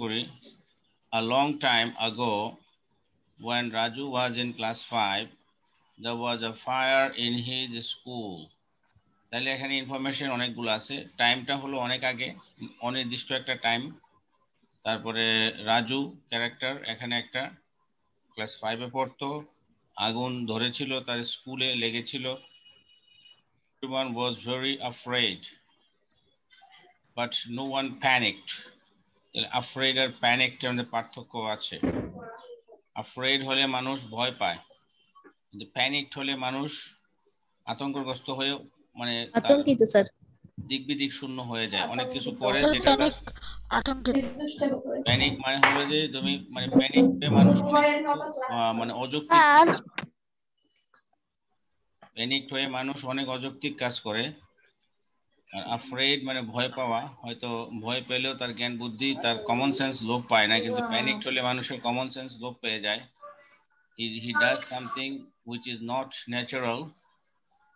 করি। A long time ago, when Raju was in class 5, there was a fire in his school. তাহলে এখানে information অনেকগুলো আছে। টাইমটা হলো অনেক আগে, অনির্দিষ্ট একটা টাইম। তারপরে রাজু ক্যারেক্টার এখানে একটা ক্লাস 5-এ পড়তো, আগুন ধরেছিল, তার স্কুলে লেগেছিল। Everyone was very afraid, but no one panicked. afraid R panicked এর মধ্যে পার্থক্য আছে। afraid হলে মানুষ ভয় পায়, কিন্তু panicked হলে মানুষ আতঙ্কগ্রস্ত হয়ে মানে আতঙ্কিত স্যার। দিক বিদিক শূন্য হয়ে যায়, অনেক কিছু করে যেটা প্যানিক মানে হলো যে তুমি মানে প্যানিক হয়ে মানুষ মানে অযৌক্তিক প্যানিক হয়ে মানুষ অনেক অযৌক্তিক কাজ করে। আর আফ্রেড মানে ভয় পাওয়া, হয়তো ভয় পেলেও তার জ্ঞান বুদ্ধি তার কমন সেন্স লোপ পায় না, কিন্তু প্যানিক হলে মানুষের কমন সেন্স লোপ পেয়ে যায়। he does something which is not natural.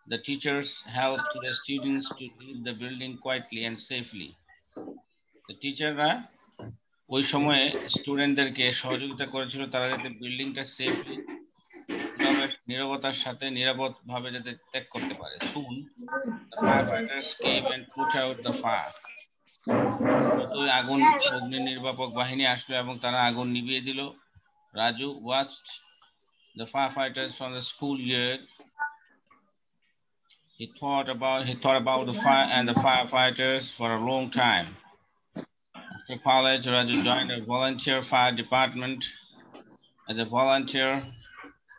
The teachers help the students to leave the building quietly and safely. The teacherরা ওই সময়ে স্টুডেন্টদেরকে সহযোগিতা করেছিল তারা যাতে বিল্ডিংটা সেফলি নীরবতার সাথে নিরাপদভাবে যাতে ত্যাগ করতে পারে। Soon the firefighters came and put out the fire. দ্রুতই আগুন অগ্নি নির্বাপক বাহিনী আসলো এবং তারা আগুন নিভিয়ে দিল। Raju watched the firefighters from the school yard. He thought about the fire and the firefighters for a long time. After college, Raju joined a volunteer fire department. As a volunteer,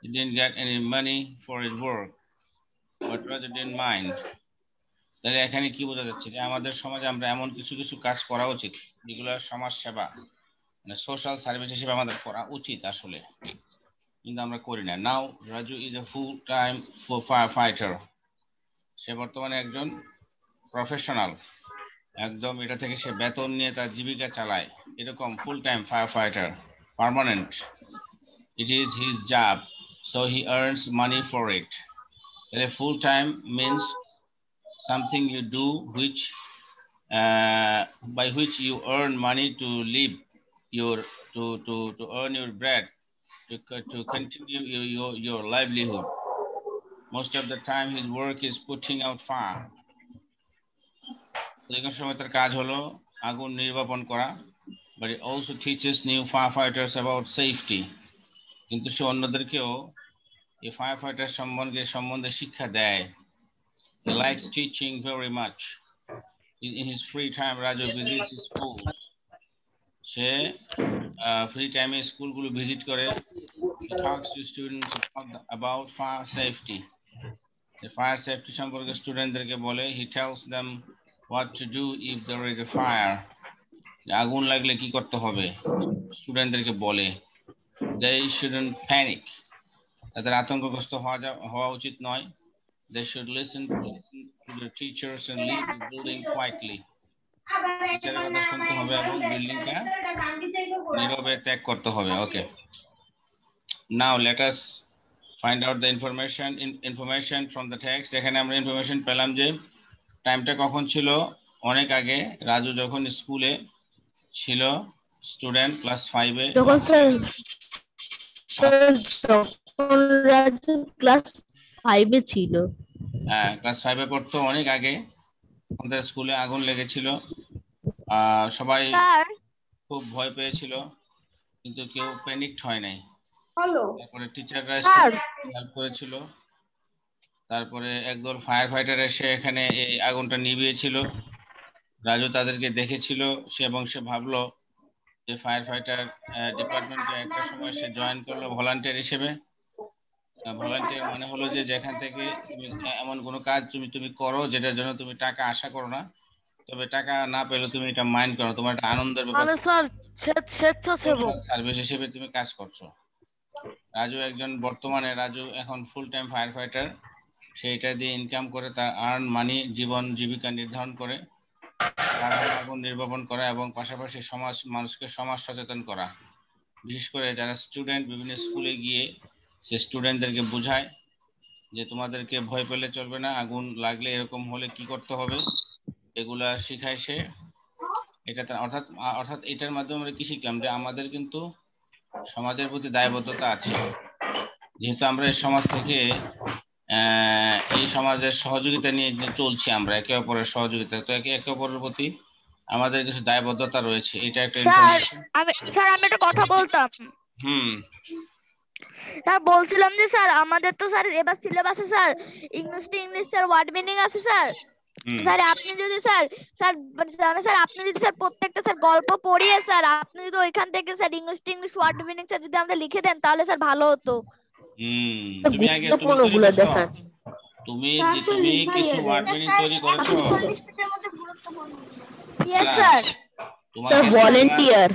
he didn't get any money for his work, but Raju didn't mind. তাহলে এখানে কি বোঝা যাচ্ছে যে আমাদের সমাজে আমরা এমন কিছু কিছু কাজ করা উচিত যেগুলো সমাজ সেবা মানে সোশ্যাল সার্ভিস হিসেবে আমাদের করা উচিত আসলে, কিন্তু আমরা করি না। Now Raju is a full time fire fighter. সে বর্তমানে একজন প্রফেশনাল, একদম এটা থেকে সে বেতন নিয়ে তার জীবিকা চালায়, এরকম ফুল time fire fighter, permanent. It is his job, so he earns money for it. Full time means something you do which by which you earn money to live your to earn your bread, to continue your livelihood. Most of the time his work is putting out fire. অধিকাংশ সময় তার কাজ হলো আগুন নির্বাপন করা, but he also teaches new firefighters about safety. কিন্তু সে অন্যদেরকেও এই ফায়ার ফাইটার সম্বন্ধে শিক্ষা দেয়। He likes teaching very much. In his free time, Raju visits schools. Say free টাইমে স্কুলগুলো ভিজিট করে। He talks to students about fire safety. Fire safety সম্পর্কে স্টুডেন্টদেরকে বলে। He tells them what to do if there is a fire. আগুন লাগলে কি করতে হবে স্টুডেন্টদেরকে বলে। They shouldn't panic. তাদের আতঙ্কগ্রস্ত হওয়া উচিত নয়। They should listen to their teachers and leave the building quietly. টিচারের কথা শুনতে হবে এবং বিল্ডিংটা নীরবে ত্যাগ করতে হবে। Okay, now let us find out the information from the text. এখানে আমরা ইনফরমেশন পেলাম যে টাইমটা কখন ছিল, অনেক আগে, রাজু যখন স্কুলে ছিল, স্টুডেন্ট ক্লাস 5-এ। যখন রাজু ক্লাস 5-এ ছিল, হ্যাঁ ক্লাস 5-এ পড়তো, অনেক আগে আমাদের স্কুলে আগুন লেগেছিল। সবাই খুব ভয় পেয়েছিল, কিন্তু কেউ প্যানিকড হয় নাই। তারপরে টিচাররা হেল্প করেছিল। তারপরে একদল ফায়ার ফাইটার এসে এখানে এই আগুনটা নিভিয়েছিল। রাজু তাদেরকে দেখেছিল এবং সে ভাবলো যে ফায়ার ফাইটার ডিপার্টমেন্টে একটা সময় সে জয়েন করলো ভলান্টিয়ার হিসেবে। ভলান্টিয়ার মানে হলো যে যেখান থেকে তুমি এমন কোনো কাজ তুমি করো যেটার জন্য তুমি টাকা আশা করো না, তবে টাকা না পেলে তুমি এটা মাইন্ড করো, তোমার একটা আনন্দের ব্যাপার, স্বেচ্ছাসেবক সার্ভিস হিসেবে তুমি কাজ করছো। রাজু এখন ফুল টাইম ফায়ার ফাইটার। সেইটা দিয়ে ইনকাম করে, তার আর্ন মানি, জীবন জীবিকা নির্ধারণ করে, তার আগুন নির্বাপন করা এবং পাশাপাশি মানুষকে সমাজ সচেতন করা। বিশেষ করে যারা স্টুডেন্ট, বিভিন্ন স্কুলে গিয়ে সে স্টুডেন্টদেরকে বোঝায় যে তোমাদেরকে ভয় পেলে চলবে না, আগুন লাগলে এরকম হলে কি করতে হবে, এগুলা শিখায় সে। এটা অর্থাৎ অর্থাৎ এটার মাধ্যমে আমরা কি শিখলাম যে আমাদের কিন্তু সমাজের প্রতি দায়বদ্ধতা আছে, যেহেতু আমরা এই সমাজ থেকে এই সমাজের সহযোগিতা নিয়ে চলছি, আমরা একে অপরের সহযোগিতা, তো একে অপরের প্রতি আমাদের কিছু দায়বদ্ধতা রয়েছে, এটা একটা ইনফরমেশন। আমি একটা কথা বলতাম। স্যার বলছিলাম যে স্যার আমাদের তো স্যার এবার সিলেবাসে sir English sir word meaning আছে স্যার। স্যার আপনি যদি স্যার স্যার স্যার আপনি যদি স্যার প্রত্যেকটা স্যার গল্প পড়িয়ে স্যার আপনি যদি ওইখান থেকে sir English word meaning sir যদি আমাদের লিখে দেন তাহলে স্যার ভালো হতো। তুমি আগে গুরুত্বপূর্ণগুলো দেখান। তুমি কিছু ওয়ার্ড মিনিং তৈরি করেছো? 40 মিনিটের মধ্যে গুরুত্বপূর্ণ। Yes sir. স্যার ভলান্টিয়ার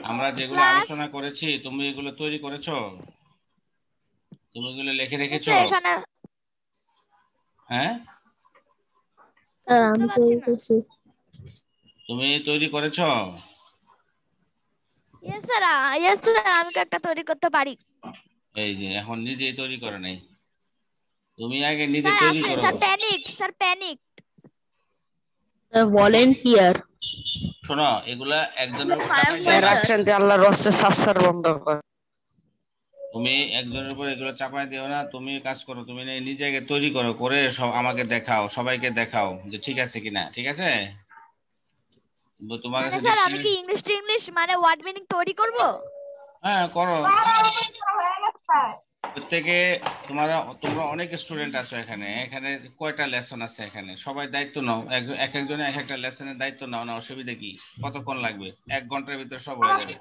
আমরা যেগুলো আলোচনা করেছি তুমি এগুলো তৈরি করেছো? তুমি এগুলো লিখে রেখেছো? এখানে হ্যাঁ স্যার আমি তৈরি করছি। তুমি তৈরি করেছো? ইয়েস স্যার আমি তো একটা তৈরি করতে পারি। এই যে এখন নিজেই তৈরি করে নাই, তুমি আগে নিজে তৈরি করো। Sir panic sir volunteer. শোনো এগুলা একজনের উপর চাপাই দিও না। রাখছেন যে আল্লাহর রাস্তায় সাসসার বন্ধ কর। তুমি একজনের উপর এগুলো চাপাই দিও না, তুমি কাজ করো, তুমি নিজে আগে তৈরি করো, করে সব আমাকে দেখাও, সবাইকে দেখাও যে ঠিক আছে কিনা। ঠিক আছে? তোমার কাছে স্যার আমি কি ইংলিশ মানে ওয়ার্ড মিনিং তৈরি করব? হ্যাঁ করো। প্রত্যেকে তোমরা অনেক স্টুডেন্ট আছো এখানে। এখানে কয়টা লেসন আছে? এখানে সবাই দায়িত্ব নাও, এক একজনে এক একটা লেসনের দায়িত্ব নাও, না অসুবিধা কি? কতক্ষণ লাগবে? 1 ঘন্টার ভিতরে সব হয়ে যাবে।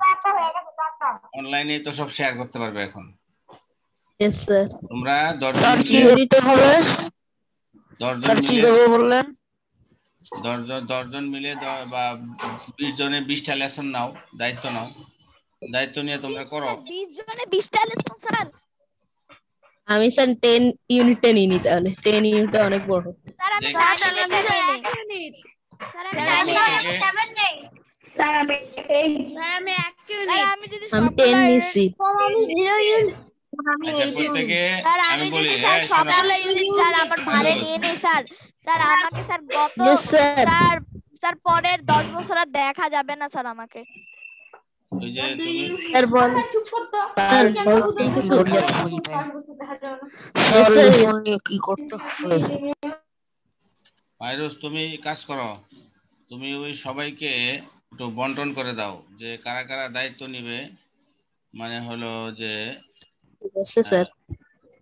অনলাইনে তো সব শেয়ার করতে পারবে এখন। Yes sir. তোমরা 10 স্যার কি দিতে হবে? 10 জন স্যার কি মিলে দেবো বললেন? 10 জন মিলে বা 20 জনে 20টা লেসন নাও, দায়িত্ব নাও, দায়িত্ব নিয়ে তোমরা করো। 20 জনে 20টা লেসন স্যার? আমি স্যার 10 ইউনিটে নিই তাহলে 10 ইউনিটটা অনেক বড়। স্যার আমি 1 ইউনিট। স্যার আমি 7 নেই। স্যার আমি 8। স্যার আমি 1 ইউনিট। আমি যদি আমি 10 নিছি। আমি 0 ইউনিট। আচ্ছা প্রত্যেকে আমি বলি স্যার সবগুলো ইউনিট স্যার আমার ভারে নিয়ে নেই স্যার। স্যার আমাকে স্যার গত Yes, sir. স্যার পরের 10 বছর আর দেখা যাবে না স্যার আমাকে। ওই যে তুমি স্যার বল। স্যার বলছি কিছু। কি করতে হবে? ফাইরুজ তুমি কাজ করো, তুমি ওই সবাইকে একটু বন্টন করে দাও যে কারা কারা দায়িত্ব নিবে, মানে হলো যে স্যার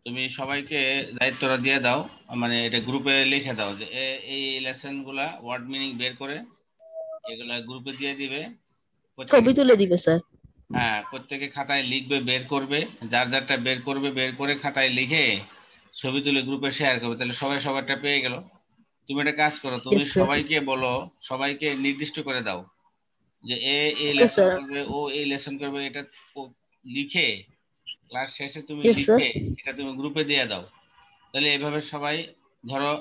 তুমি সবাইকে দায়িত্বটা দিয়ে দাও, মানে এটা গ্রুপে লিখে দাও যে এই লেসন গুলা ওয়ার্ড মিনিং বের করে এগুলা গ্রুপে দিয়ে দিবে। ছবি তুলে দিবে স্যার। হ্যাঁ প্রত্যেকে খাতায় লিখবে, বের করবে, যার যারটা বের করবে, বের করে খাতায় লিখে ছবি তুলে গ্রুপে শেয়ার করবে, তাহলে সবাই সবারটা পেয়ে গেল। তুমি একটা কাজ করো, তুমি Yes, sir. সবাইকে বলো, সবাইকে নির্দিষ্ট করে দাও যে এই Okay, লেসন sir. করবে, ও এই লেসন করবে, এটা লিখে ক্লাস শেষে তুমি Yes, sir. লিখে এটা তুমি গ্রুপে দিয়ে দাও। তাহলে এইভাবে সবাই ধরো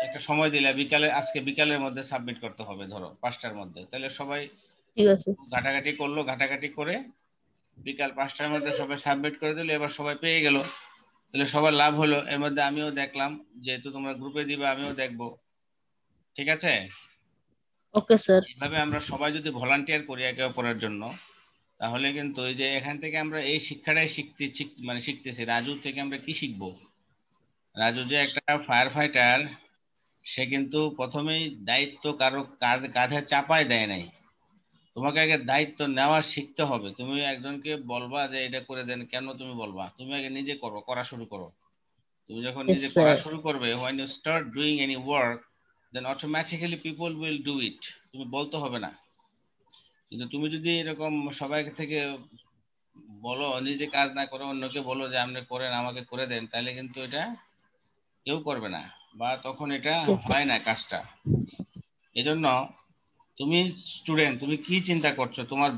একটা সময় দিলে বিকালে, আজকে বিকালের মধ্যে সাবমিট করতে হবে ধরো 5টার মধ্যে, তাহলে সবাই ঠিক আছে। ঘাটাঘাটি করলো, ঘাটাঘাটি করে বিকাল 5টার মধ্যে সবাই সাবমিট করে দিলে এবার সবাই পেয়ে গেল, তাহলে সবার লাভ হলো। এর মধ্যে আমিও দেখলাম, যেহেতু তোমরা গ্রুপে দিবে আমিও দেখবো। ঠিক আছে? Okay sir. এইভাবে আমরা সবাই যদি ভলান্টিয়ার করি একে অপরের জন্য, তাহলে কিন্তু এই যে এখান থেকে আমরা এই শিক্ষাটাই শিখতেছি। রাজু থেকে আমরা কি শিখবো? রাজু যে একটা ফায়ার ফাইটার, সে কিন্তু প্রথমেই দায়িত্ব কারো কাঁধে চাপায় দেয় নাই। তোমাকে আগে দায়িত্ব নেওয়া শিখতে হবে। তুমি একজনকে বলবা যে এটা করে দেন, কেন তুমি বলবা? তুমি আগে নিজে করা শুরু করো। তুমি যখন Yes, নিজে করা sir. শুরু করবে, when you start doing any work, then automatically people will do it. তুমি বলতে হবে না। কিন্তু তুমি যদি এরকম সবাই থেকে বলো, নিজে কাজ না করে অন্যকে বলো যে আপনি করেন, আমাকে করে দেন, তাহলে কিন্তু এটা কেউ করবে না, বা তখন এটা Yes, sir. হয় না কাজটা। এজন্য তুমি স্টুডেন্ট, তুমি কি চিন্তা করছো? তোমার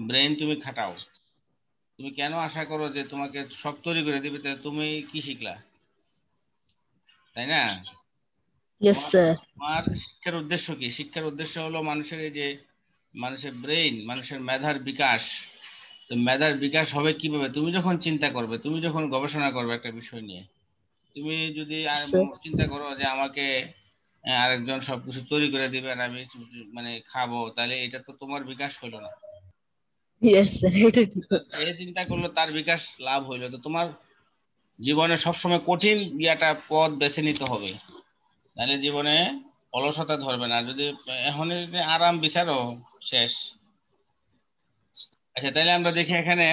ব্রেন তুমি খাটাও। তুমি কেন আশা করো যে তোমাকে সব তৈরি করে দিবে? তাহলে তুমি কি শিখলা? তাই না? Yes, sir. তোমার শিক্ষার উদ্দেশ্য কি? শিক্ষার উদ্দেশ্য হলো মানুষের এই যে মানুষের ব্রেইন, মানুষের মেধার বিকাশ। তো মেধার বিকাশ হবে কিভাবে? তুমি যখন চিন্তা করবে, তুমি যখন গবেষণা করবে একটা বিষয় নিয়ে, তুমি যদি Yes, sir. চিন্তা করো যে আমাকে আরেকজন সবকিছু তৈরি করে দিবে আর আমি মানে খাবো, তাহলে এটা তো তোমার বিকাশ হলো না। ইয়েস স্যার, এটা ঠিক। যে চিন্তা করলো তার বিকাশ লাভ হইলো। তো তোমার জীবনে সবসময় কঠিন ইয়াটা পথ বেছে নিতে হবে, তাহলে জীবনে অলসতা ধরবে না। যদি এখন যদি আরাম বিচারো শেষ। আচ্ছা তাহলে আমরা দেখি এখানে,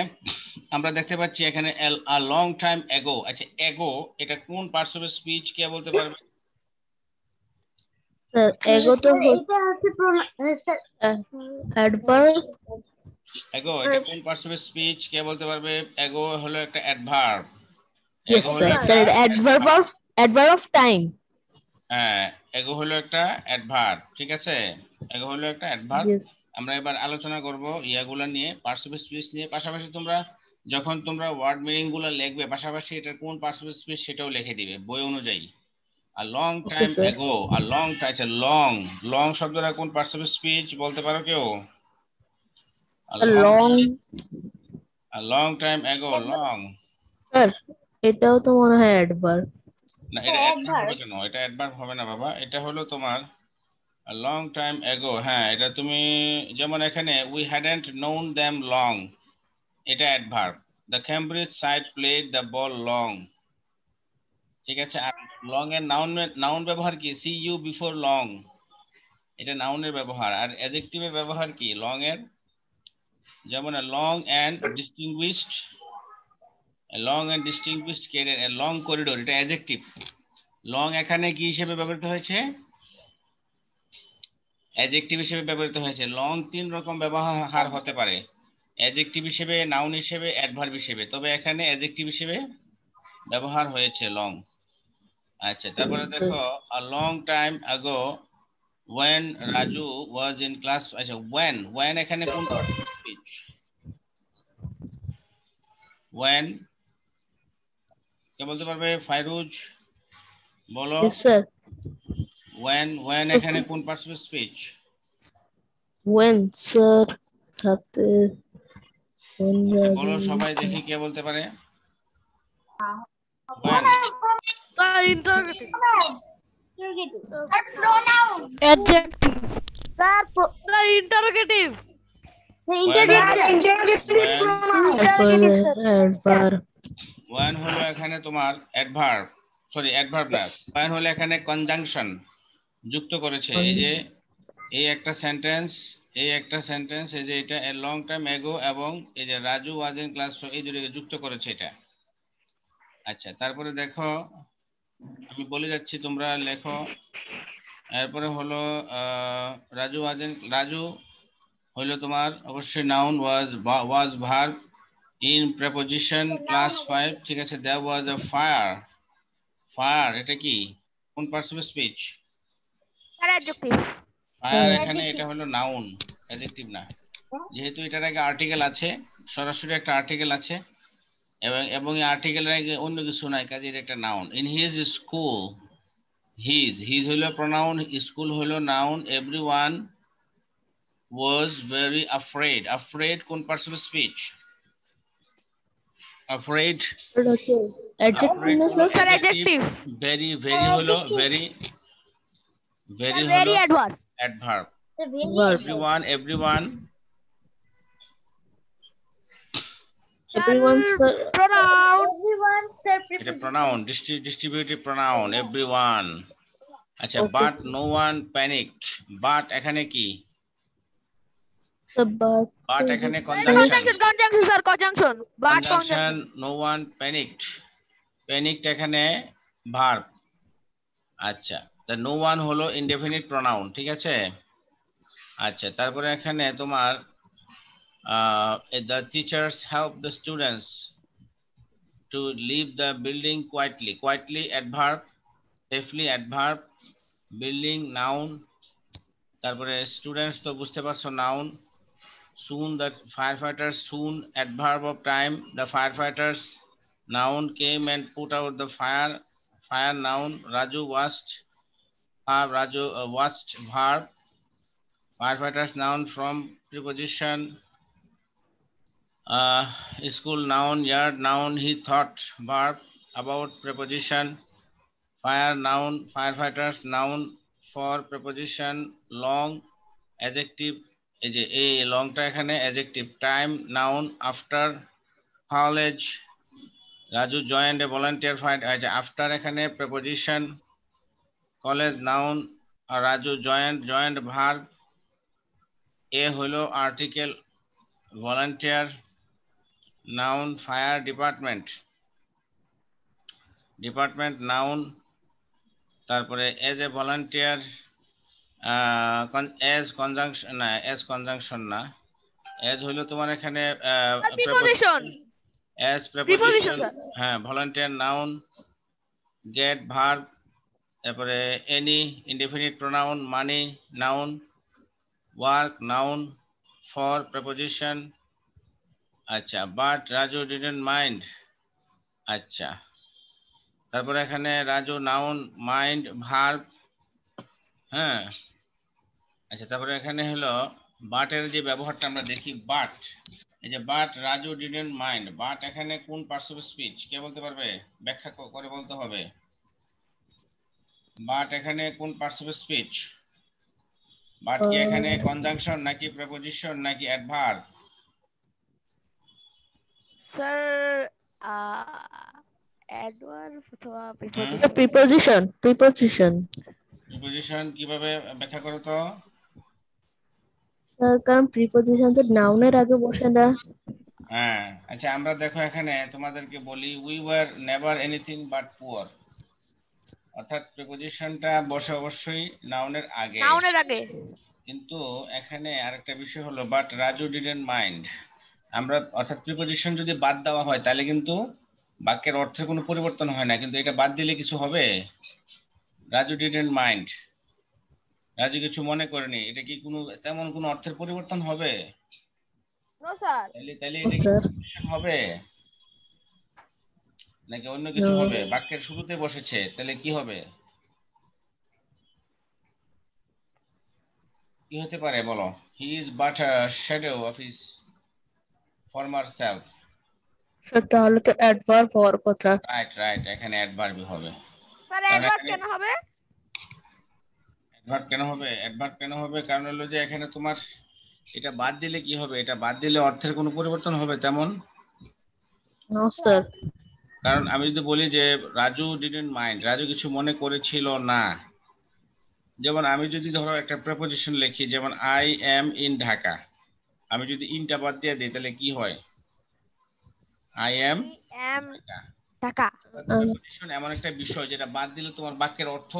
আমরা দেখতে পাচ্ছি এখানে a long time ago। আচ্ছা এগো এটা কোন পার্টস অফ স্পিচ কে বলতে পারবে? স্যার এগো তো এটা হচ্ছে অ্যাডভার্ব। এগো এটা কোন পার্টস অফ স্পিচ কে বলতে পারবে? এগো হলো একটা অ্যাডভার্ব। ইয়েস এগো হলো স্যার। একটা স্যার অ্যাডভার্ব অফ টাইম। হ্যাঁ এগো হলো একটা অ্যাডভার্ব, ঠিক আছে, এগো হলো একটা অ্যাডভার্ব। আমরা এবার আলোচনা করব ইয়াগুলা নিয়ে, পার্টস অফ স্পিচ নিয়ে। পাশাপাশি তোমরা যখন তোমরা ওয়ার্ড মিনিং গুলো লিখবে, পাশাপাশি এটা কোন পার্টস অফ স্পিচ সেটাও লিখে দিবে বই অনুযায়ী। A long time sir. Ago, a long time, long long শব্দটা কোন পার্টস অফ স্পিচ বলতে পারো কেউ? Long. A long time ago, long. Sir এটাও তো মনে হয় অ্যাডভার্ব। না এটা অ্যাডভার্ব হবে কেন? এটা অ্যাডভার্ব হবে না বাবা, এটা হলো তোমার a long time ago। হ্যাঁ এটা তুমি যেমন এখানে we hadn't known them long, এটা adverb. the Cambridge side played the ball long, ঠিক আছে। আর লং এর নাউন ব্যবহার কি? see you before long, এটা নাউনের ব্যবহার। আর অ্যাডজেক্টিভের ব্যবহার কি লং এর? যেমন long and distinguished, a long and distinguished career, a long corridor, এটা অ্যাডজেক্টিভ। লং এখানে কি হিসেবে ব্যবহৃত হয়েছে? অ্যাডজেক্টিভ হিসেবে ব্যবহৃত হয়েছে। লং তিন রকম ব্যবহার হতে পারে, অ্যাডজেক্টিভ হিসেবে, নাউন হিসেবে, অ্যাডভার্ব হিসেবে। তবে এখানে অ্যাডজেক্টিভ হিসেবে ব্যবহার হয়েছে লং। আচ্ছা তারপরে দেখো a long time ago when Raju was in class। আচ্ছা when এখানে কোন পার্টস অফ স্পিচ? when কে বলতে পারবে? ফাইরুজ বলো। স্যার when এখানে কোন parts of speech? When sir সাথে বলো সবাই দেখি কে বলতে পারে when? ইন্টারোগেটিভ। আর pronoun adjective. Sir interrogative. when হলো এখানে তোমার অ্যাডভার্ব, সরি অ্যাডভার্ব না, when হলো এখানে কনজাংশন, যুক্ত করেছে। এই যে এই একটা সেন্টেন্স, এই একটা সেন্টেন্স, এই যে এটা এ লং টাইম এগো এবং এই যে রাজু ওয়াজ ইন ক্লাস, এই দুটোকে যুক্ত করেছে এটা। আচ্ছা তারপরে দেখো আমি বলে যাচ্ছি তোমরা লেখো। এরপরে হলো রাজু ওয়াজ ইন, রাজু হলো তোমার অবশ্যই noun, was verb, in preposition class 5, ঠিক আছে। দেয়ার ওয়াজ আ ফায়ার, ফায়ার এটা কি কোন parts of speech? Adjective. Fire এখানে এটা হলো নাউন, অ্যাডজেক্টিভ না। যেহেতু এটার আগে আর্টিকেল আছে, সরাসরি একটা আর্টিকেল আছে, এবং এই আর্টিকেলের আগে অন্য কিছু নাই, কাজে এটা একটা noun. In his school, his হলো প্রোনাউন, স্কুল হলো noun. Everyone was very afraid, afraid কোন parts of speech? afraid adjective. very হলো very হলো অ্যাডভার্ব। everyone pronoun. এটা প্রোনাউন, ডিস্ট্রিবিউটিভ প্রোনাউন everyone। আচ্ছা but no one panicked, but এখানে কি? but এখানে conjunction. conjunction, no one panicked, panicked এখানে verb. আচ্ছা the no one হলো ইনডেফিনিট প্রোনাউন, ঠিক আছে। আচ্ছা তারপরে এখানে তোমার the teachers help the students to leave the building quietly, quietly adverb, safely adverb, building noun। তারপরে স্টুডেন্টস তো বুঝতে পারছো noun. soon the firefighters, soon adverb of time, the firefighters noun came and put out the fire, fire noun। Raju watched, watched verb, firefighters noun from preposition, school noun, yard noun, he thought verb, about preposition, fire noun, firefighters noun for preposition long adjective এই যে এই লংটা এখানে adjective time noun after college Raju joined a volunteer fight after এখানে preposition college noun R Raju joined verb a হলো article volunteer noun fire department noun তারপরে as a volunteer as conjunction না as হলো তোমার এখানে preposition as preposition হ্যাঁ volunteer noun get verb তারপরে any indefinite pronoun money noun work noun for preposition আচ্ছা but Raju didn't mind আচ্ছা তারপরে এখানে রাজু নাউন মাইন্ড ভার্ব হ্যাঁ আচ্ছা তারপরে এখানে হলো বাটের যে ব্যবহারটা আমরা দেখি বাট এই যে but Raju didn't mind but এখানে কোন পার্টস অফ স্পিচ কে বলতে পারবে ব্যাখ্যা করে বলতে হবে বাট এখানে কোন পার্টস অফ স্পিচ বাট কি এখানে কনজাংশন নাকি প্রিপজিশন নাকি অ্যাডভার্ব স্যার অ্যাডভার্ব অথবা প্রিপজিশন কিভাবে ব্যাখ্যা করো তো স্যার কারণ প্রিপজিশন তো নাউনের আগে বসে না হ্যাঁ আচ্ছা আমরা দেখো এখানে তোমাদেরকে বলি we were never anything but poor অর্থাৎ প্রিপজিশনটা বসে অবশ্যই নাউনের আগে কিন্তু এখানে আরেকটা বিষয় হলো বাট রাজু ডিডন্ট মাইন্ড আমরা অর্থাৎ প্রিপজিশন যদি বাদ দেওয়া হয় তাহলে কিন্তু বাক্যের অর্থের কোনো পরিবর্তন হয় না কিন্তু এটা বাদ দিলে কিছু হবে রাজু ডিডন্ট মাইন্ড রাজু কিছু মনে করেনি এটা কি কোনো তেমন কোনো অর্থের পরিবর্তন হবে নো স্যার তাহলে এটা কি প্রিপজিশন হবে নাকি অন্য কিছু হবে বাক্যের শুরুতে বসেছে তাহলে কি হবে কি হতে পারে বলো he is but a shadow of his former self তাহলে তো অ্যাডভার্ব হওয়ার কথা রাইট এখানে অ্যাডভার্বই হবে স্যার অ্যাডভার্ব কেন হবে কারণ হলো যে এখানে তোমার এটা বাদ দিলে কি হবে এটা বাদ দিলে অর্থের কোনো পরিবর্তন হবে তেমন নো স্যার কারণ আমি যদি বলি যে রাজু ডিডন্ট মাইন্ড রাজু কিছু মনে করেছিল না যেমন আমি যদি ধরো একটা প্রিপজিশন লিখি যেমন আই এম ইন ঢাকা আমি যদি ইনটা বাদ দিয়ে দিই তাহলে কি হয় আই এম ঢাকা প্রিপজিশন এমন একটা বিষয় যেটা বাদ দিলে তোমার বাক্যের অর্থ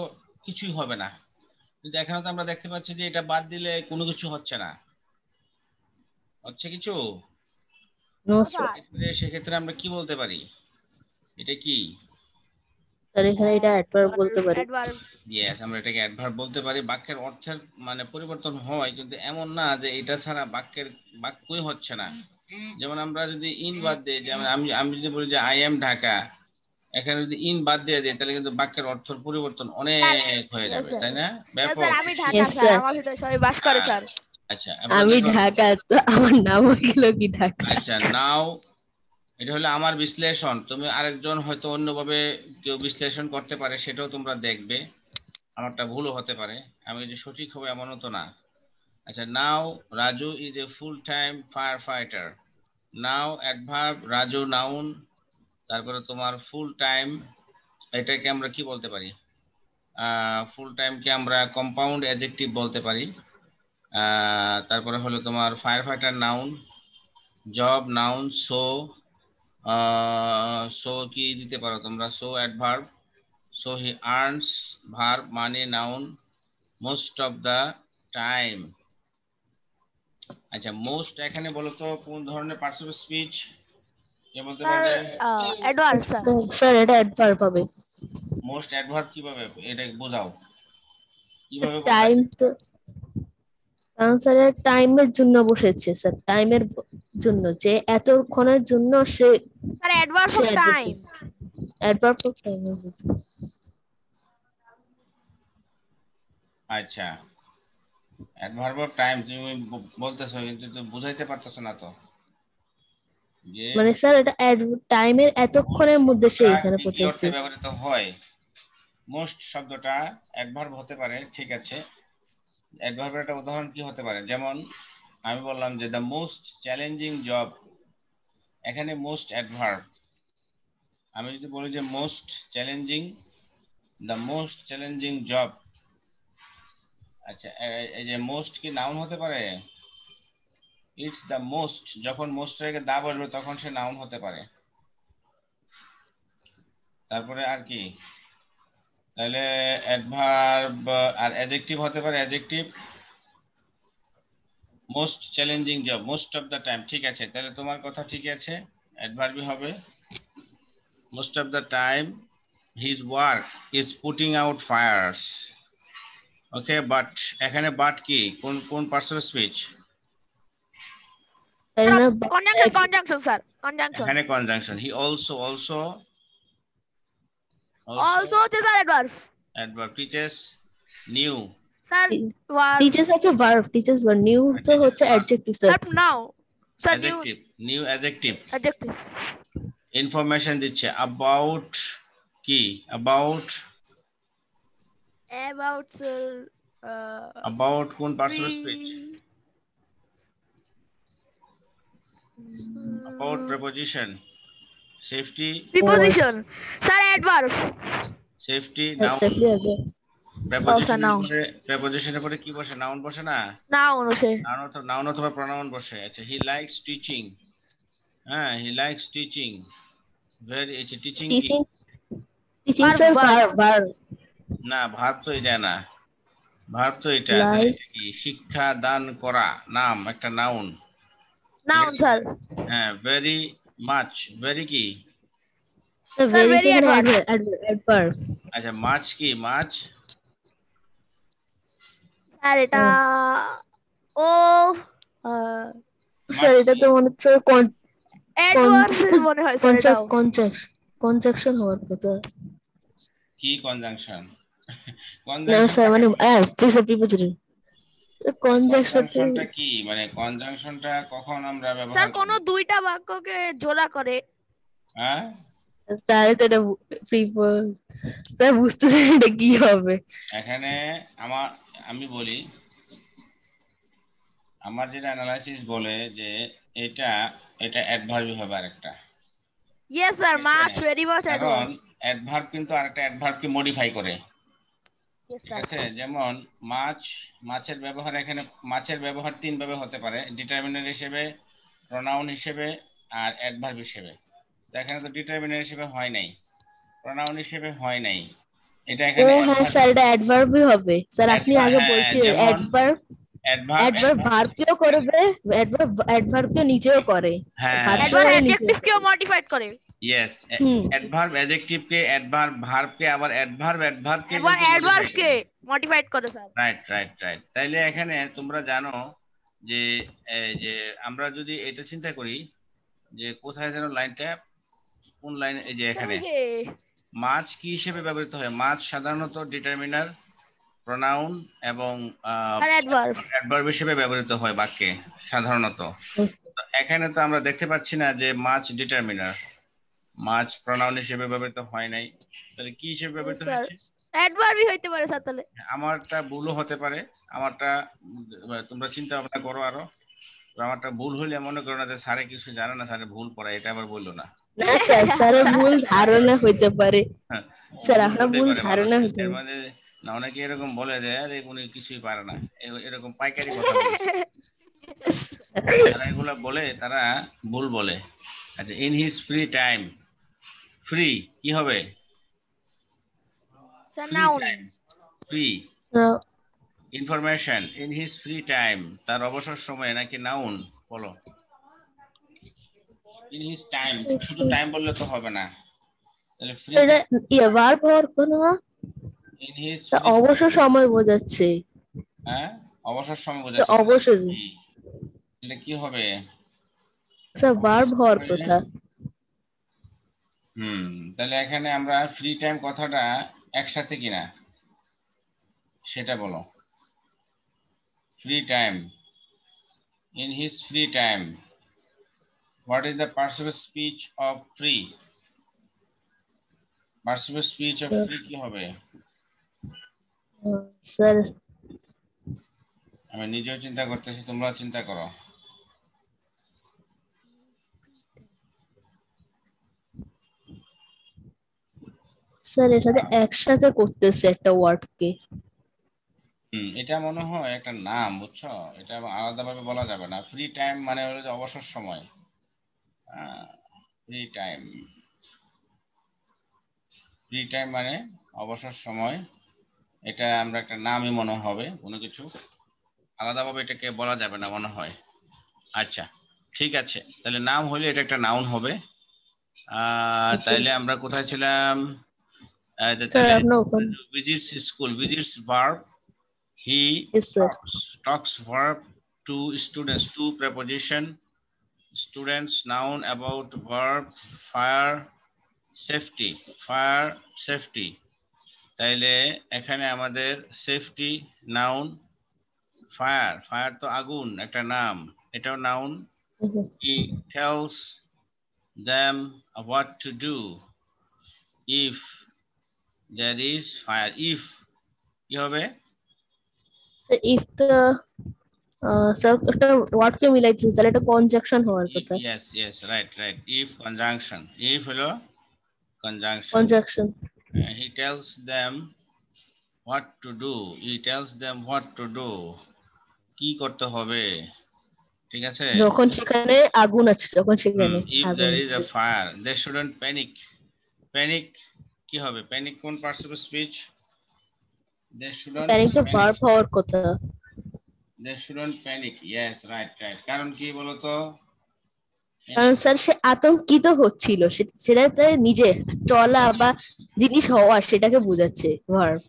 কিছুই হবে না কিন্তু এখানে তো আমরা দেখতে পাচ্ছি যে এটা বাদ দিলে কোনো কিছু হচ্ছে না হচ্ছে কিছু নো স্যার সেক্ষেত্রে আমরা কি বলতে পারি এটা কি স্যার এখানে এটা অ্যাডভার্ব বলতে পারি ইয়েস আমরা এটাকে অ্যাডভার্ব বলতে পারি বাক্যের অর্থের মানে পরিবর্তন হয় কিন্তু এমন না যে এটা ছাড়া বাক্যই হচ্ছে না যেমন আমরা যদি ইন বাদ দিই যেমন আমি যদি বলি যে আই এম ঢাকা এখানে যদি ইন বাদ দিয়ে দিই তাহলে কিন্তু বাক্যের অর্থের পরিবর্তন অনেক হয়ে যাবে তাই না ব্যাপক আমি ঢাকা স্যার আমার ভিতরে সবাই বাস করে স্যার আচ্ছা আমি ঢাকা তো আমার নাম হইল কি ঢাকা আচ্ছা নাও এটা হলো আমার বিশ্লেষণ তুমি আরেকজন হয়তো অন্যভাবে কেউ বিশ্লেষণ করতে পারে সেটাও তোমরা দেখবে আমারটা ভুলও হতে পারে আমি যে সঠিক হবে এমনও তো না আচ্ছা now Raju is a full time fire fighter now adverb Raju noun তারপরে তোমার ফুল টাইম এটাকে আমরা কি বলতে পারি ফুল টাইমকে আমরা কম্পাউন্ড অ্যাডজেক্টিভ বলতে পারি তারপরে হলো তোমার fire fighter noun job noun so কি দিতে পারো তোমরা so adverb so he earns verb মানে noun most of the time আচ্ছা মোস্ট এখানে বলো তো কোন ধরনের পার্টস অফ স্পিচ কে বলতে পারবে অ্যাডভার্ব স্যার এটা অ্যাডভার্ব হবে মোস্ট অ্যাডভার্ব কিভাবে এটা বোঝাও কিভাবে টাইম তো কারণ স্যার টাইমের জন্য বসেছে স্যার টাইমের জন্য যে এতক্ষণের জন্য সে স্যার অ্যাডভার্ব অফ টাইম আচ্ছা অ্যাডভার্ব অফ টাইম তুমি বলতেছো কিন্তু তুমি বুঝাইতে পারতেছো না তো যে মানে স্যার এটা টাইমের এতক্ষণের মধ্যে সে এখানে পৌঁছেছে ব্যবহৃত হয় মোস্ট শব্দটা অ্যাডভার্ব হতে পারে, ঠিক আছে। অ্যাডভার্বের একটা উদাহরণ কি হতে পারে, যেমন আমি বললাম যে দ্য মোস্ট চ্যালেঞ্জিং জব, এখানে মোস্ট অ্যাডভার্ব। আমি যদি বলি যে most challenging, the most challenging job, আচ্ছা এই যে মোস্ট কি নাউন হতে পারে? ইটস দ্য মোস্ট, যখন মোস্ট এর আগে দা বসবে তখন সে নাউন হতে পারে। তারপরে আর কি, তাহলে অ্যাডভার্ব আর অ্যাডজেক্টিভ হতে পারে। Adjective most challenging job, most of the time, ঠিক আছে। তাহলে তোমার কথা ঠিক আছে, অ্যাডভার্বই হবে। Most of the time his work is putting out fires. Okay, but এখানে বাট কি, কোন কোন parts of speech? Conjunction sir, conjunction. এখানে conjunction. He also, also also হচ্ছে sir adverb. Adverb. Teachers new, sir were teachers হচ্ছে verb, teachers verb, new তো হচ্ছে adjective sir. Sir now sir new adjective, new adjective. Adjective. Information দিচ্ছে about কি, about, about about কোন parts of speech? About preposition, safety, preposition sir adverb. safety, হ্যাঁ, noun, safely adverb. preposition পরে কি বসে? Noun বসে না? নাউন হচ্ছে নাউন অথবা প্রনাউন বসে। আচ্ছা, he likes teaching, হ্যাঁ he likes teaching, very, it's teaching কি? Teaching, teaching sir verb, verb না, ভার্ব তো এটা না, ভার্ব তো এটা। Like- কি, শিক্ষা দান করা, নাম, একটা নাউন। Noun sir. হ্যাঁ, very much, very কি? স্যার ভেরি very থেকে adverb. অ্যাডভার্ব। আচ্ছা, মাছ কি, মাছ? স্যার এটা ও স্যার এটা তো মনে হচ্ছে অ্যাডভার্ব মনে হয় স্যার এটাও। কনজাংশন হওয়ার কথা। কি কনজাংশন? না স্যার মানে প্রিপোজিশন কনজাংশনটা কি, মানে কনজাংশনটা কখন আমরা ব্যবহার স্যার করি? কোন দুইটা বাক্যকে জোড়া করে। হ্যাঁ, তাহলে তো এটা স্যার বুঝতে পারি এটা কি হবে। এখানে আমি বলি, আমার যেটা অ্যানালাইসিস বলে যে এটা অ্যাডভার্বই হবে আরেকটা। Yes sir, much very much কারণ অ্যাডভার্ব। অ্যাডভার্ব কিন্তু আরেকটা অ্যাডভার্বকে মডিফাই করে, ঠিক আছে। যেমন মাছের ব্যবহার, এখানে মাছের ব্যবহার তিন ভাবে হতে পারে, ডিটারমিনার হিসেবে, প্রোনাউন হিসেবে, আর অ্যাডভার্ব হিসেবে। তো এখানে তো ডিটারমিনার হিসেবে হয় নাই, প্রোনাউন হিসেবে হয় নাই, এটা ও এখানে হ্যাঁ স্যার এটা অ্যাডভার্বই হবে স্যার, আপনি আগে বলছিলেন অ্যাডভার্ব ভার্বকেও করবে, অ্যাডভার্বকে নিচেও করে, হ্যাঁ, অ্যাডভার্ব অ্যাডজেক্টিভকেও মডিফাইড করে। ইয়েস, অ্যাডভার্ব অ্যাডজেক্টিভকে, অ্যাডভার্ব ভার্বকে, আবার অ্যাডভার্বকে এবার অ্যাডভার্বকে মডিফাইড করে স্যার। রাইট। তাইলে এখানে তোমরা জানো যে যে আমরা যদি এটা চিন্তা করি যে কোথায় যেন লাইনটা, কোন লাইন, এই যে এখানে মাছ কি হিসেবে ব্যবহৃত হয়? মাছ সাধারণত ডিটারমিনার, প্রোনাউন এবং অ্যাডভার্ব হিসেবে ব্যবহৃত হয় বাক্যে সাধারণত। এখানে তো আমরা দেখতে পাচ্ছি না যে মাছ ডিটারমিনার, মাছ প্রোনাউন হিসেবে ব্যবহৃত হয় নাই, তাহলে কি হিসেবে ব্যবহৃত হয়েছে? অ্যাডভার্বই হইতে পারে স্যার। তাহলে আমারটা ভুলও হতে পারে, আমারটা তোমরা চিন্তা ভাবনা করো আরো। আমারটা ভুল হইলে মনে করো না যে স্যারে কিছু জানে না, স্যারে ভুল পড়ায়, এটা আবার বললো না। না স্যার, স্যারের ভুল ধারণা হইতে পারে স্যার, আপনার ভুল ধারণা হইতে পারে। মানে না, অনেকে এরকম বলে যে আরে উনি কিছুই পারে না, এরকম পাইকারি কথা বলে যারা এগুলা বলে তারা ভুল বলে। আচ্ছা, in his free time, free কি হবে? Free. Information, in his free time, তার অবসর সময়ে, নাকি নাউন? বলো। ইন হিজ টাইম, শুধু টাইম বললে তো হবে না, তাহলে ফ্রি, এটা ভার্ব হওয়ার কথা না, ইন হিজ অবসর সময় বোঝাচ্ছে। হ্যাঁ, অবসর সময় বোঝাচ্ছে, অবসর, তাহলে কি হবে স্যার ভার্ব হওয়ার কথা। তাহলে এখানে আমরা ফ্রি টাইম কথাটা একসাথে কিনা সেটা বলো। Free time, in his free time, what is the perceive speech of free? Parts of speech of free কি হবে? স্যার আমি নিজেও চিন্তা করতেছি, তোমরা চিন্তা করো। স্যার এর সাথে একসাথে করতেছে একটা ওয়ার্ডকে। এটা মনে হয় একটা নাম, বুঝছো? এটা আলাদাভাবে বলা যাবে না। ফ্রি টাইম মানে হলো যে অবসর সময়। ফ্রি টাইম, ফ্রি টাইম মানে অবসর সময়। এটা আমরা একটা নামই মনে হবে, কোনো কিছু আলাদাভাবে এটাকে বলা যাবে না মনে হয়। আচ্ছা ঠিক আছে, তাহলে নাম হলে এটা একটা নাউন হবে। তাইলে আমরা কোথায় ছিলাম? স্যার আপনার ওখানে visits school, visits verb, he talks verb, to students, to preposition, students noun, about verb, fire safety, fire safety। তাইলে এখানে আমাদের সেফটি নাউন, ফায়ার, ফায়ার তো আগুন, একটা নাম, এটাও noun. he tells them what to do if there is fire। if কি হবে? if the স্যার একটা ওয়ার্ডকে মিলাইছি, তাহলে এটা কনজাংশন হওয়ার কথা। yes yes right right, if conjunction, if হলো conjunction। Conjunction. he tells them what to do, he tells them what to do, কি করতে হবে, ঠিক আছে? যখন সেখানে আগুন আছে, যখন সেখানে if আগুন there is আছে। a fire, they shouldn't panic। panic কি হবে? panic কোন parts of speech? they shouldn't panic তো ভার্ব হওয়ার কথা। they shouldn't panic, yes right right। কারণ কি বলতো? কারণ স্যার সে আতঙ্কিত হচ্ছিল, সেটা তার নিজে চলা বা জিনিস হওয়া, সেটাকে বোঝাচ্ছে ভার্ব।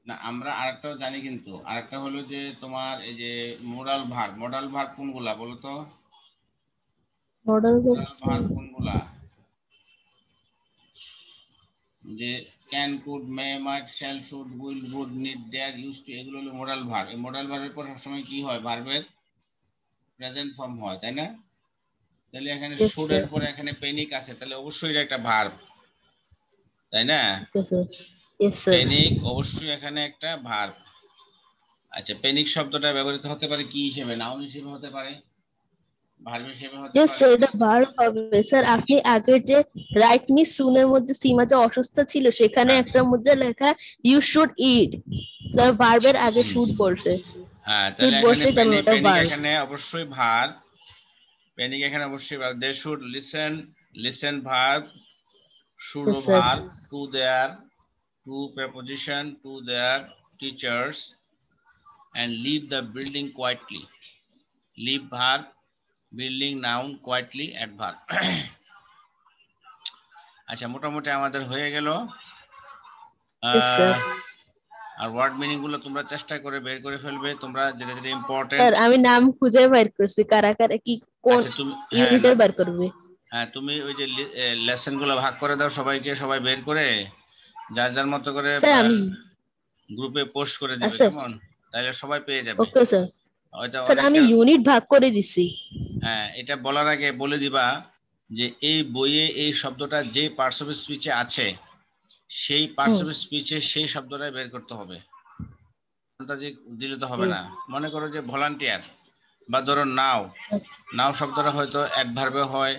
না, আমরা আরেকটাও জানি, কিন্তু আরেকটা হলো যে তোমার এই যে মোডাল ভার্ব, মোডাল ভার্ব কোনগুলা বলো তো? মডেল ভার্ব কোনগুলা? যে can, could, may, might, shall, should, will, would, need, dare, use to, এগুলো হলো মোডাল ভার্ব। এই মোডাল ভার্বের পর সবসময় কি হয়? ভার্বের প্রেজেন্ট ফর্ম হয়, তাই না? তাহলে এখানে শুড এর পরে এখানে প্যানিক আছে, তাহলে অবশ্যই এটা একটা ভার্ব, তাই না? প্যানিক অবশ্যই এখানে একটা ভার্ব। আচ্ছা, প্যানিক শব্দটা ব্যবহৃত হতে পারে কি হিসেবে? নাউন হিসেবে হতে পারে, ভার্ব হিসেবে হতে পারে। এটা ভার্ব হবে স্যার। আপনি আগের যে রাইট মি সুনের মধ্যে সীমা যে অসুস্থ ছিল, সেখানে একটার মধ্যে লেখা ইউ শুড ইট, স্যার ভার্বের আগে শুড বলছে। হ্যাঁ, তাহলে এখানে প্যানিক এখানে অবশ্যই ভার্ব, প্যানিক এখানে অবশ্যই verb. They should listen, listen verb, should verb, to their, to preposition, to their teachers, and leave the building quietly, leave verb, building noun, quietly adverb। আচ্ছা, মোটামুটি আমাদের হয়ে গেল। আর ওয়ার্ড মিনিং গুলো তোমরা চেষ্টা করে বের করে ফেলবে, তোমরা যেটা যেটা ইম্পর্টেন্ট। স্যার আমি নাম খুঁজে বের করছি, কারা কারা কি কোন ইউনিটে বের করবে। হ্যাঁ, তুমি ওই যে লেসন গুলো ভাগ করে দাও সবাইকে, সবাই বের করে যার যার মতো করে গ্রুপে পোস্ট করে দিবে, কেমন? তাহলে সবাই পেয়ে যাবে। Okay sir. স্যার আমি ইউনিট ভাগ করে দিছি। হ্যাঁ, এটা বলার আগে বলে দিবা যে এই বইয়ে এই শব্দটা যে পার্টস অফ স্পিচে আছে, সেই পার্টস অফ স্পিচে সেই শব্দটা বের করতে হবে। আন্দাজে দিলে তো হবে না। মনে করো যে ভলান্টিয়ার, বা ধরো নাও, নাও শব্দটা হয়তো অ্যাডভার্বে হয়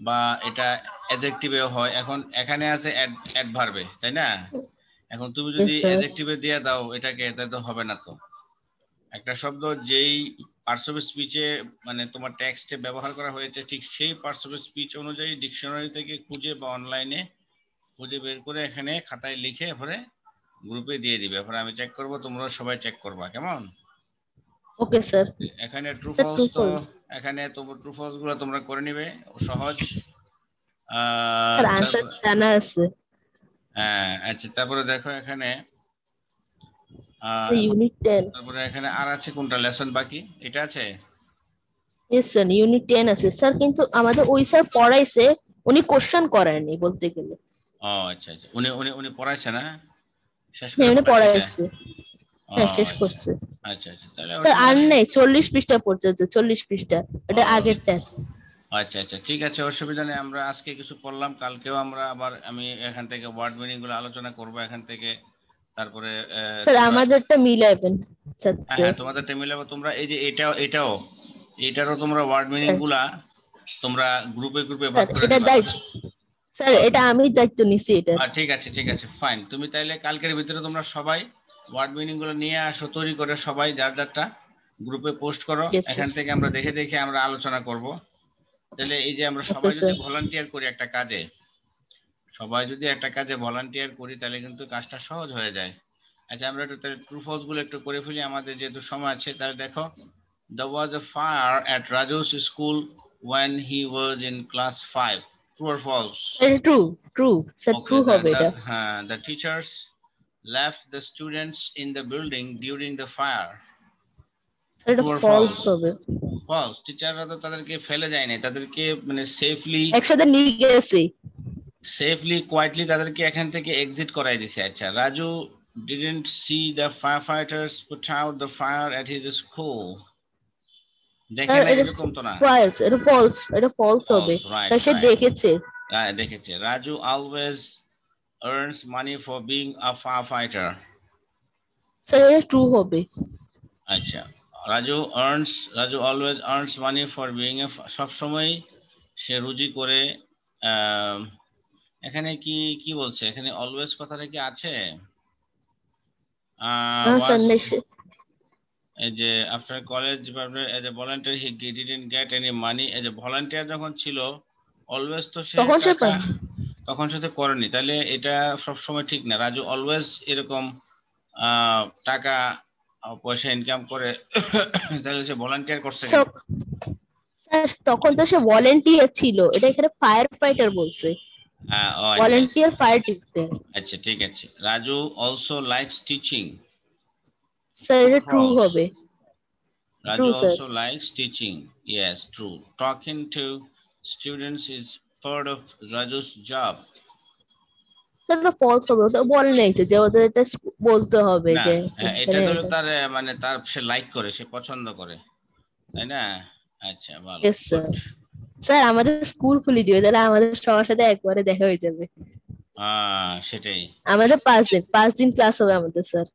বা এটা অ্যাডজেক্টিভেও হয়। এখন এখানে আছে অ্যাডভার্বে, তাই না? এখন তুমি যদি অ্যাডজেক্টিভে দিয়ে দাও এটাকে, তাহলে তো হবে না। তো একটা শব্দ যেই পার্টস অফ স্পিচে মানে তোমার টেক্সটে ব্যবহার করা হয়েছে, ঠিক সেই পার্টস অফ স্পিচ অনুযায়ী ডিকশনারি থেকে খুঁজে বা অনলাইনে খুঁজে বের করে এখানে খাতায় লিখে পরে গ্রুপে দিয়ে দিবে। পরে আমি চেক করব, তোমরা সবাই চেক করবা, কেমন? Okay sir. এখানে ট্রু ফলস, তো এখানে তোমরা ট্রু ফলস গুলো তোমরা করে নিবে, সহজ। স্যার আনসার জানা আছে। হ্যাঁ, আচ্ছা, তারপরে দেখো এখানে ইউনিট 10, তারপরে এখানে আর আছে কোনটা লেসন বাকি? এটা আছে? यस স্যার, ইউনিট 10 আছে স্যার, কিন্তু আমাদের ওই স্যার পড়াইছে, উনি কোশ্চেন করেননি বলতে গেলে। ও আচ্ছা আচ্ছা, উনি পড়াইছে না? শেষ করে করে পড়াইছে। হ্যাঁ, শেষ করছে। আচ্ছা আচ্ছা, তাহলে স্যার আর নেই, 40 পৃষ্ঠা পর্যন্ত, 40 পৃষ্ঠা, এটা আগেরটা। আচ্ছা আচ্ছা, ঠিক আছে, অসুবিধা নেই। আমরা আজকে কিছু পড়লাম, কালকেও আমরা আবার আমি এখান থেকে ওয়ার্ড মিনিং গুলো আলোচনা করব এখান থেকে। তারপরে স্যার তোমরা আমাদেরটা মিলাবেন হ্যাঁ সাথে। হ্যাঁ, তোমাদেরটা মিলাবো। তোমরা এই যে এটারও তোমরা ওয়ার্ড মিনিং গুলা তোমরা গ্রুপে গ্রুপে ভাগ স্যার করে এটা দিবা। দায়িত্ব, স্যার এটা আমি দায়িত্ব নিচ্ছি এটা। ঠিক আছে ঠিক আছে, ফাইন। তুমি তাইলে কালকের ভিতরে তোমরা সবাই ওয়ার্ড মিনিং গুলো নিয়ে আসো, তৈরি করে সবাই যার যারটা গ্রুপে পোস্ট করো। Yes, sir. এখান থেকে আমরা দেখে দেখে আমরা আলোচনা করব। তাহলে এই যে আমরা Okay, সবাই যদি sir. ভলান্টিয়ার করি একটা কাজে, সবাই যদি একটা কাজে ভলান্টিয়ার করি তাহলে কিন্তু কাজটা সহজ হয়ে যায়। আচ্ছা, আমরা একটু তাহলে ট্রু ফলস গুলো একটু করে ফেলি, আমাদের যেহেতু সময় আছে। তাহলে দেখো, there was a fire at Raju's school when he was in class 5. True or false? এটা true, true sir, true Okay, হবে এটা। the teachers left the students in the building during the fire. এটা True or false false? হবে। False. টিচাররা তো তাদেরকে ফেলে যায় না, তাদেরকে মানে একসাথে নিয়ে গেছে। সেফলি কোয়াইটলি তাদেরকে এখান থেকে এক্সিট করাই দিছে। আচ্ছা, Raju didn't see the firefighters put out the fire at his school. দেখে না, এরকম তো না। ফলস, এটা ফলস, এটা ফলস হবে। তাই সে দেখেছে। দেখেছে। Raju always earns money for being a firefighter. Sir এটা ট্রু হবে। আচ্ছা, Raju always earns money for being a সব সময় সে রুজি করে। এখানে কি কি বলছে, এখানে অলওয়েজ কথাটা কি আছে? এই যে after college as a volunteer he didn't get any money. এই যে ভলান্টিয়ার যখন ছিল অলওয়েজ তো সে তখন সে তো করেনি, তাহলে এটা সব সময় ঠিক না। রাজু অলওয়েজ এরকম টাকা পয়সা ইনকাম করে, তাহলে সে ভলান্টিয়ার করছে কেন? স্যার তখন তো সে ভলান্টিয়ার ছিল, এটা এখানে ফায়ার ফাইটার বলছে। Volunteer fire teacher. আচ্ছা ঠিক আছে। Raju also likes teaching. Sir এটা ট্রু হবে। Raju also likes teaching. Yes, true. Talking to students is part of Raju's job. Sir এটা ফলস হবে, ওটা বলে নাই যে ওদের এটা বলতে হবে যে এটা হলো তার মানে তার সে লাইক করে, সে পছন্দ করে, তাই না? আচ্ছা ভালো। স্যার আমাদের স্কুল খুলে দিবে, তাহলে আমাদের সবার সাথে একবারে দেখা হয়ে যাবে। সেটাই। আমাদের 5 দিন ক্লাস হবে আমাদের স্যার।